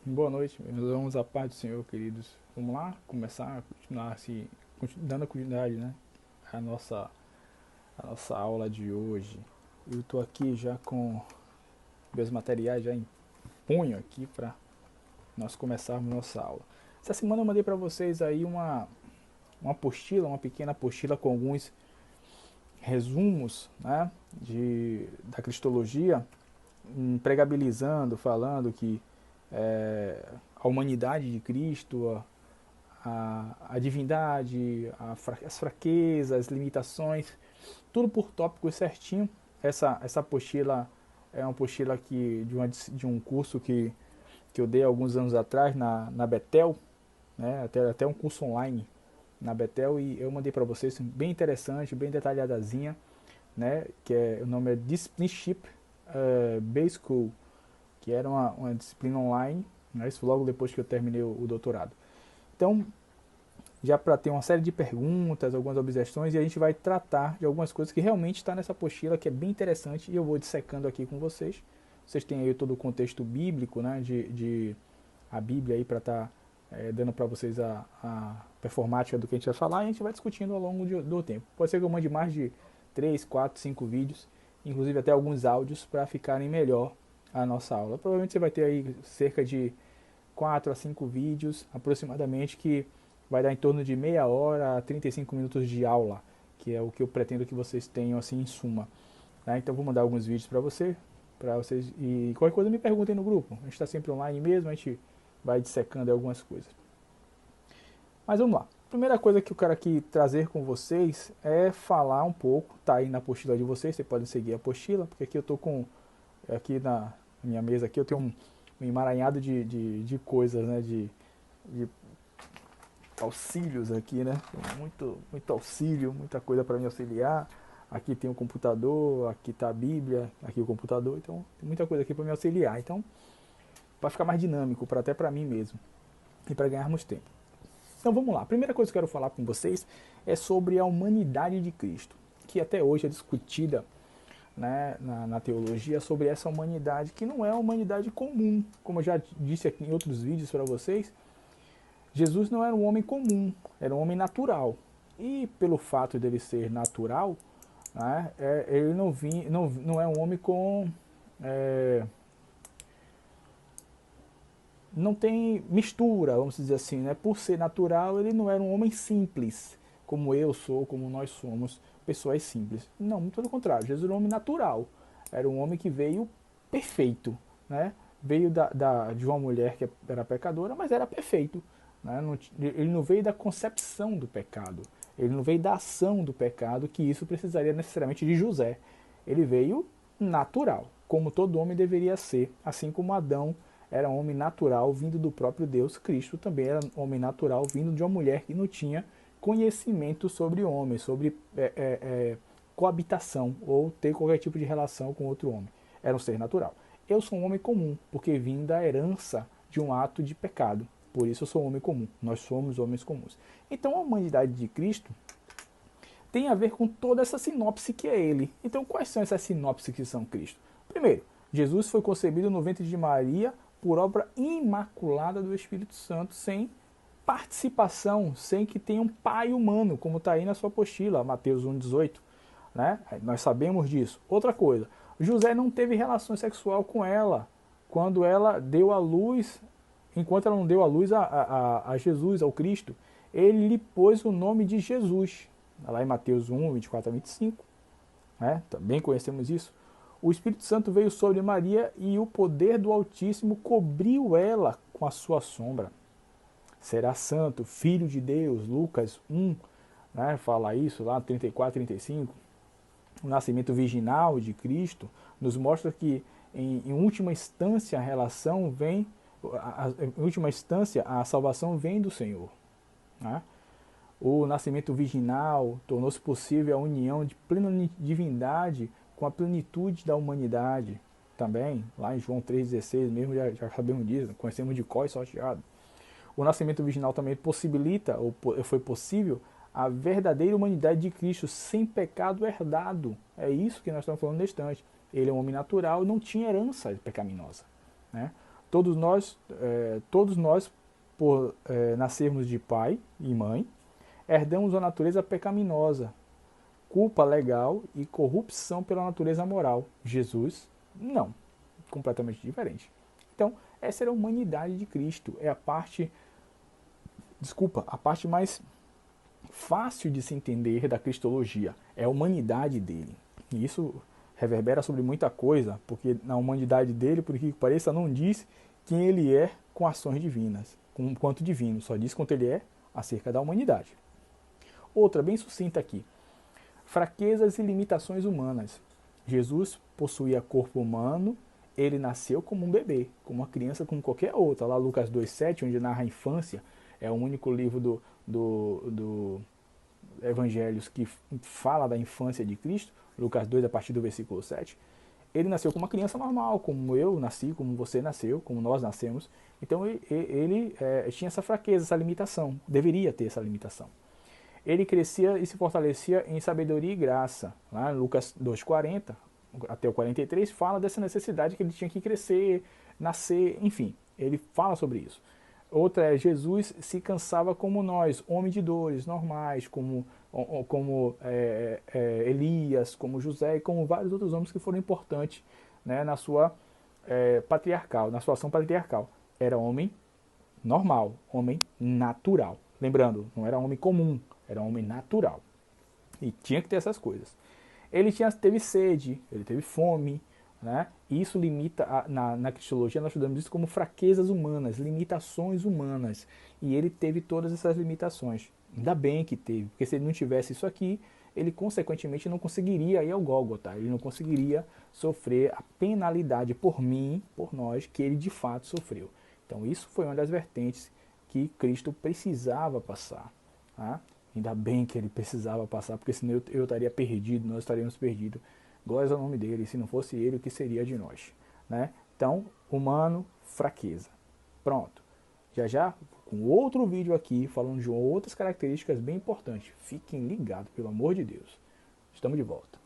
Boa noite, meus irmãos, a paz do Senhor, queridos. Vamos lá, começar a continuar assim, dando continuidade, né? A nossa, a nossa aula de hoje. Eu estou aqui já com meus materiais já em punho aqui para nós começarmos nossa aula. Essa semana eu mandei para vocês aí uma apostila, uma pequena apostila com alguns resumos, né? Da cristologia, pregabilizando, falando que a humanidade de Cristo, a divindade, as fraquezas, as limitações, tudo por tópicos certinho. Essa apostila é uma apostila de um curso que eu dei alguns anos atrás na Betel, né? Até um curso online na Betel, e eu mandei para vocês, bem interessante, bem detalhadazinha, né? O nome é Discipleship Base School, que era uma disciplina online, né? Isso logo depois que eu terminei o doutorado. Então, já para ter uma série de perguntas, algumas objeções, e a gente vai tratar de algumas coisas que realmente está nessa apostila, que é bem interessante, e eu vou dissecando aqui com vocês. Vocês têm aí todo o contexto bíblico, né, de a Bíblia aí para estar dando para vocês a performática do que a gente vai falar, e a gente vai discutindo ao longo do tempo. Pode ser que eu mande mais de 3, 4, 5 vídeos, inclusive até alguns áudios para ficarem melhor a nossa aula. Provavelmente você vai ter aí cerca de 4 a 5 vídeos aproximadamente, que vai dar em torno de meia hora a 35 minutos de aula, que é o que eu pretendo que vocês tenham assim em suma. Tá? Então vou mandar alguns vídeos para vocês, e qualquer coisa me perguntem no grupo. A gente está sempre online mesmo, a gente vai dissecando algumas coisas. Mas vamos lá. Primeira coisa que eu quero aqui trazer com vocês é falar um pouco, tá aí na apostila de vocês, vocês podem seguir a apostila, porque aqui eu tô com, aqui na minha mesa aqui eu tenho um emaranhado de coisas, né, de auxílios aqui, né? Muito auxílio, muita coisa para me auxiliar. Aqui tem o computador, aqui está a Bíblia, aqui o computador, então tem muita coisa aqui para me auxiliar. Então vai ficar mais dinâmico, até para mim mesmo, e para ganharmos tempo. Então vamos lá. A primeira coisa que eu quero falar com vocês é sobre a humanidade de Cristo, que até hoje é discutida, né, na teologia, sobre essa humanidade que não é uma humanidade comum. Como eu já disse aqui em outros vídeos para vocês, Jesus não era um homem comum, era um homem natural. E pelo fato dele ser natural, né, ele não é um homem com... É, não tem mistura, vamos dizer assim, né? Por ser natural, ele não era um homem simples, como eu sou, como nós somos, pessoas simples. Não, muito pelo contrário, Jesus era um homem natural. Era um homem que veio perfeito, né? Veio de uma mulher que era pecadora, mas era perfeito. Né? Ele não veio da concepção do pecado, ele não veio da ação do pecado, que isso precisaria necessariamente de José. Ele veio natural, como todo homem deveria ser, assim como Adão era um homem natural vindo do próprio Deus. Cristo também era um homem natural vindo de uma mulher que não tinha conhecimento sobre homem, sobre coabitação ou ter qualquer tipo de relação com outro homem. Era um ser natural. Eu sou um homem comum, porque vim da herança de um ato de pecado. Por isso eu sou um homem comum. Nós somos homens comuns. Então a humanidade de Cristo tem a ver com toda essa sinopse que é ele. Então quais são essas sinopses que são Cristo? Primeiro, Jesus foi concebido no ventre de Maria por obra imaculada do Espírito Santo, sem participação, sem que tenha um pai humano, como está aí na sua apostila, Mateus 1,18. Né? Nós sabemos disso. Outra coisa, José não teve relação sexual com ela quando ela deu a luz, enquanto ela não deu a luz a Jesus, ao Cristo. Ele lhe pôs o nome de Jesus, lá em Mateus 1, 24 a 25. Né? Também conhecemos isso. O Espírito Santo veio sobre Maria e o poder do Altíssimo cobriu ela com a sua sombra. Será santo, filho de Deus, Lucas 1, né, fala isso lá, 34, 35. O nascimento virginal de Cristo nos mostra que, em última instância, a relação vem, em última instância, a salvação vem do Senhor. Né? O nascimento virginal tornou-se possível a união de plena divindade com a plenitude da humanidade. Também, lá em João 3,16 mesmo, já sabemos disso, conhecemos de cor e salteado. O nascimento virginal também possibilita, ou foi possível, a verdadeira humanidade de Cristo, sem pecado herdado. É isso que nós estamos falando neste instante. Ele é um homem natural, não tinha herança pecaminosa. Né? Todos nós por nascermos de pai e mãe, herdamos uma natureza pecaminosa, culpa legal e corrupção pela natureza moral. Jesus, não, completamente diferente. Então, essa era a humanidade de Cristo, é a parte, a parte mais fácil de se entender da cristologia, é a humanidade dele. E isso reverbera sobre muita coisa, porque na humanidade dele, por que pareça, não diz quem ele é com ações divinas, quanto divino, só diz quanto ele é acerca da humanidade. Outra, bem sucinta aqui. Fraquezas e limitações humanas. Jesus possuía corpo humano, ele nasceu como um bebê, como uma criança como qualquer outra. Lá Lucas 2,7, onde narra a infância, é o único livro do Evangelhos que fala da infância de Cristo, Lucas 2, a partir do versículo 7. Ele nasceu como uma criança normal, como eu nasci, como você nasceu, como nós nascemos. Então ele tinha essa fraqueza, essa limitação, deveria ter essa limitação. Ele crescia e se fortalecia em sabedoria e graça. Lá em Lucas 2,40 até o 43 fala dessa necessidade que ele tinha que crescer, nascer, enfim, ele fala sobre isso. Outra é, Jesus se cansava como nós, homem de dores normais, como Elias, como José e como vários outros homens que foram importantes, né, na sua patriarcal, na sua ação patriarcal. Era homem normal, homem natural. Lembrando, não era homem comum, era homem natural. E tinha que ter essas coisas. Ele teve sede, ele teve fome, né? E isso limita, na cristologia nós estudamos isso como fraquezas humanas, limitações humanas. E ele teve todas essas limitações. Ainda bem que teve, porque se ele não tivesse isso aqui, ele consequentemente não conseguiria ir ao Gólgota, ele não conseguiria sofrer a penalidade por mim, por nós, que ele de fato sofreu. Então isso foi uma das vertentes que Cristo precisava passar. Tá? Ainda bem que ele precisava passar, porque senão eu estaria perdido, nós estaríamos perdidos. Glória ao nome dele, se não fosse ele, o que seria de nós? Né? Então, humano, fraqueza. Pronto. Já já, com outro vídeo aqui, falando de outras características bem importantes. Fiquem ligados, pelo amor de Deus. Estamos de volta.